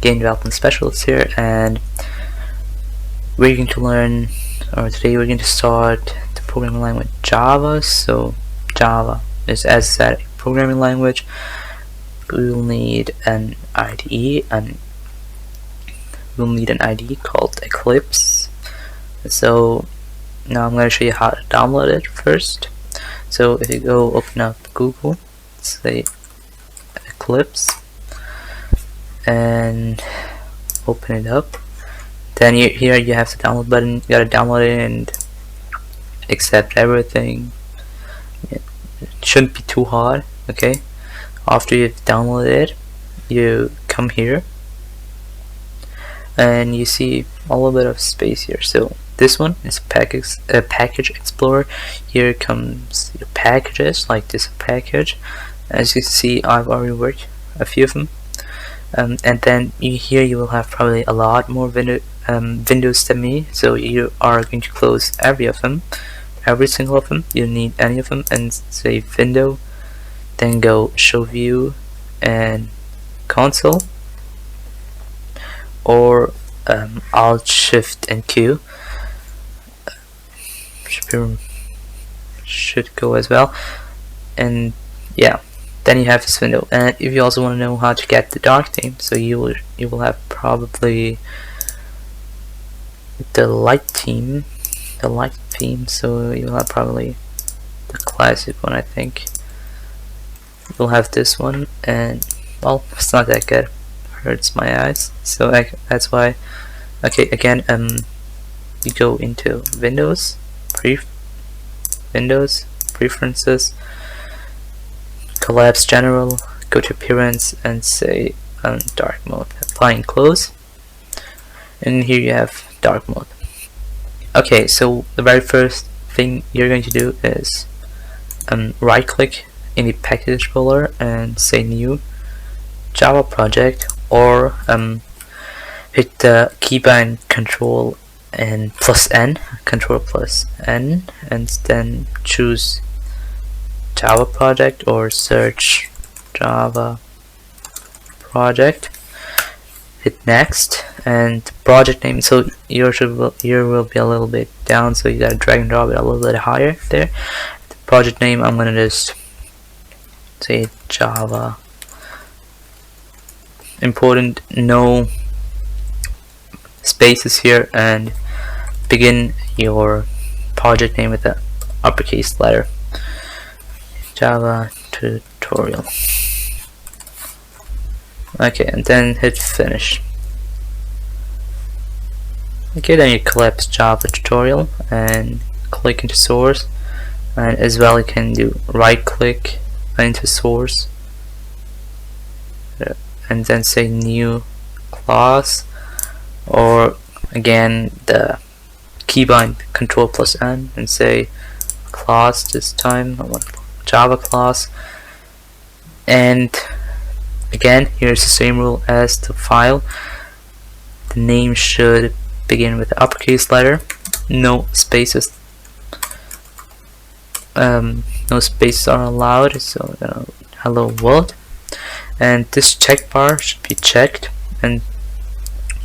game development specialist here, and we're going to learn, or today we're going to start the programming language Java. So Java is, as I said, a programming language. We will need an IDE, and we'll need an IDE called Eclipse. So now I'm going to show you how to download it first. So if you go open up Google, say Eclipse, and open it up, then here you have the download button. You gotta download it and accept everything. It shouldn't be too hard. Okay, after you've downloaded it, you come here and you see a little bit of space here. So this one is package explorer. Here comes your packages, like this package. As you can see, I've already worked a few of them. And then here you will have probably a lot more windows than me, so you are going to close every single of them. You don't need any of them, and say window, then go show view and console, or Alt Shift and Q should go as well. And yeah, then you have this window. And if you also want to know how to get the dark theme, so you will have probably the light theme, so you'll have probably the classic one. I think you'll have this one, and well, it's not that good, hurts my eyes, so that's why. Okay, again, you go into Windows, preferences, collapse general, go to appearance and say dark mode, apply and close, and here you have dark mode. Okay, so the very first thing you're going to do is right click in the package folder and say new Java project, or hit the keybind control and control plus N, and then choose Java project, or search Java project, hit next, and project name, so yours will be a little bit down, so you gotta drag and drop it a little bit higher there. The project name, I'm gonna just say Java. Important, no spaces here, and begin your project name with the uppercase letter. Java tutorial. Okay, and then hit finish. Okay, then you collapse Java tutorial and click into source, and as well you can do right click into source and then say new class, or again the keybind control plus N and say class. This time I want Java class, and again here's the same rule as the file. The name should begin with the uppercase letter, no spaces. No spaces are allowed, so hello world, and this checkbar should be checked, and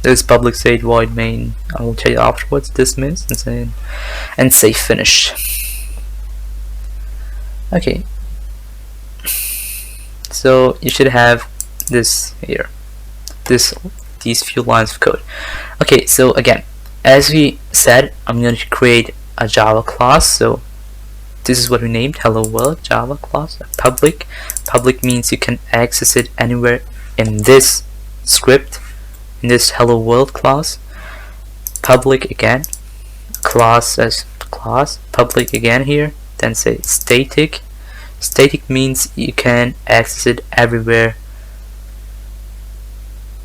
this public state void main, I will tell you afterwards this means, and say finish. Okay, so you should have this here, these few lines of code. Okay, so again, as we said, I'm going to create a Java class. So this is what we named, hello world Java class. Public means you can access it anywhere in this script, in this hello world class. Public again, class as class, public again here, then say static. Static means you can access it everywhere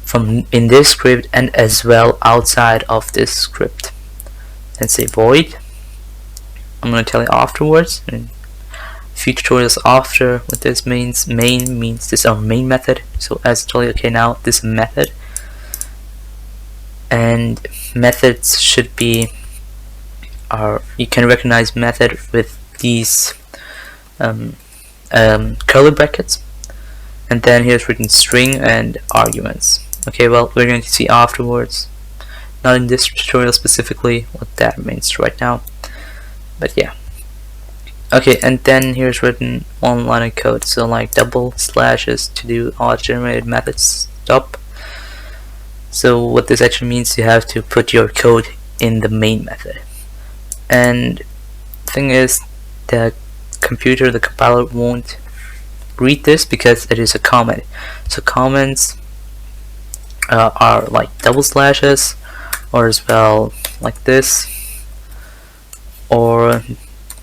from in this script and as well outside of this script. Then say void. I'm going to tell you afterwards in few tutorials after what this means. Main means this is our main method, so as I told you, okay, now this is a method, and methods should be you can recognize method with these curly brackets, and then here's written string and arguments. Okay, well, we're going to see afterwards, not in this tutorial specifically, what that means right now, but yeah. Okay, and then here's written one line of code, so like double slashes to do auto-generated methods stop. So what this actually means, you have to put your code in the main method. And the thing is, the compiler won't read this because it is a comment. So comments are like double slashes, or as well like this, or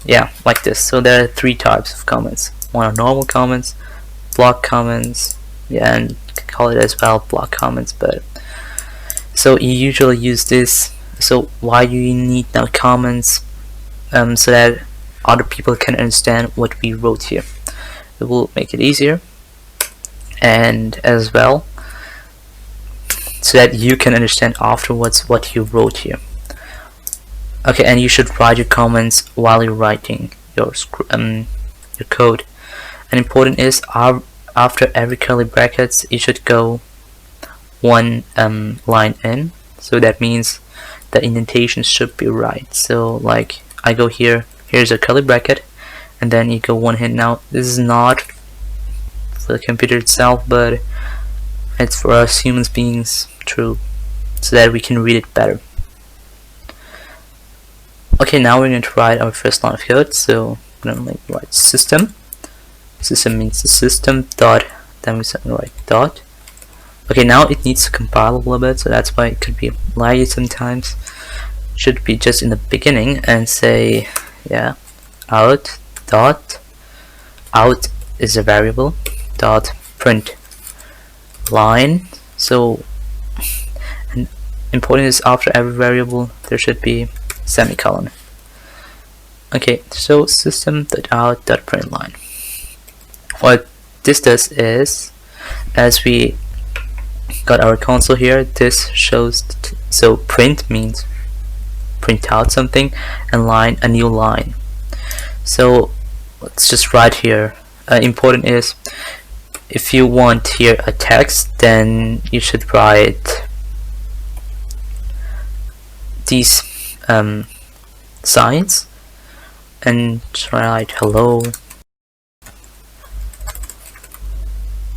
yeah, like this. So there are three types of comments. One are normal comments, block comments, yeah, and you can call it as well block comments. But so you usually use this. So why do you need now comments? So that other people can understand what we wrote here. It will make it easier, and as well so that you can understand afterwards what you wrote here. Okay, and you should write your comments while you're writing your code. And important is, after every curly brackets you should go one line in. So that means the indentation should be right. So like I go here, here's a curly bracket, and then you go one hit. Now this is not for the computer itself, but it's for us human beings true, so that we can read it better. Okay, now we're going to write our first line of code. So I'm going to write system. System means the system dot, then we're going to write dot. Okay, now it needs to compile a little bit, so that's why it could be laggy sometimes. Should be just in the beginning and say, yeah, out dot, out is a variable, dot print line. So, and important is, after every variable there should be semicolon. Okay, so system.out.println. What this does is, as we got our console here, this shows so print means print out something, and line a new line. So let's just write here. Important is, if you want here a text, then you should write these signs and write hello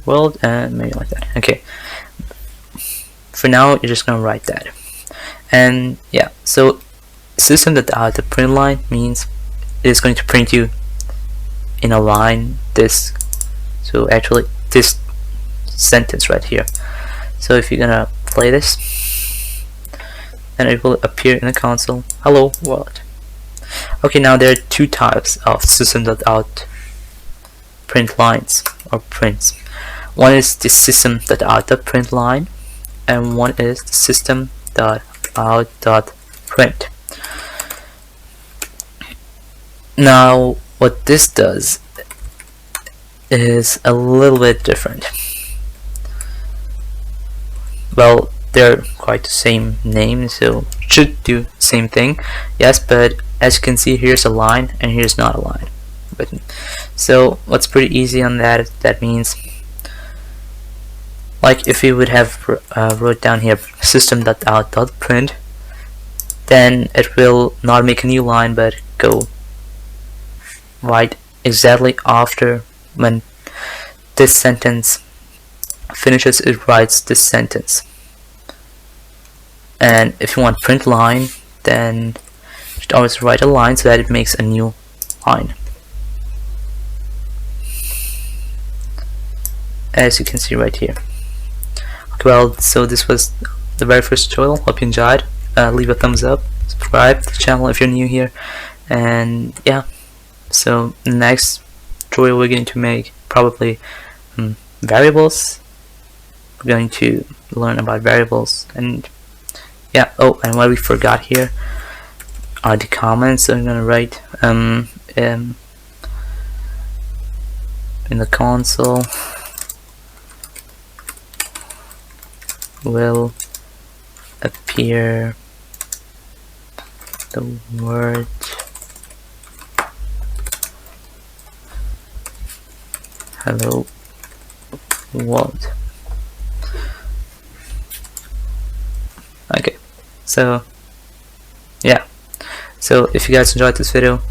world, and maybe like that. Okay, for now you're just gonna write that. And yeah, so system.out.println means it's going to print you in a line this, so actually this sentence right here. So if you're gonna play this, and it will appear in the console, hello world. Okay, now there are two types of system.out print lines or prints. One is the system.out.println, and one is the system.out.print. Now what this does is a little bit different. Well, they're quite the same name, so should do the same thing, yes, but as you can see, here's a line and here's not a line. But so what's pretty easy on that, that means, like if we would have wrote down here system.out.print, then it will not make a new line but go right exactly after when this sentence finishes, it writes this sentence. And if you want print line, then you should always write a line so that it makes a new line, as you can see right here. Okay, well, so this was the very first tutorial. Hope you enjoyed. Leave a thumbs up, subscribe to the channel if you're new here, and yeah, so next tutorial we're going to make probably variables. We're going to learn about variables, and yeah, oh, and what we forgot here are the comments. So I'm gonna write in the console will appear the word hello world. So yeah, so if you guys enjoyed this video,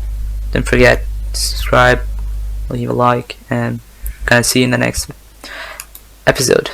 don't forget to subscribe, leave a like, and gonna see you in the next episode.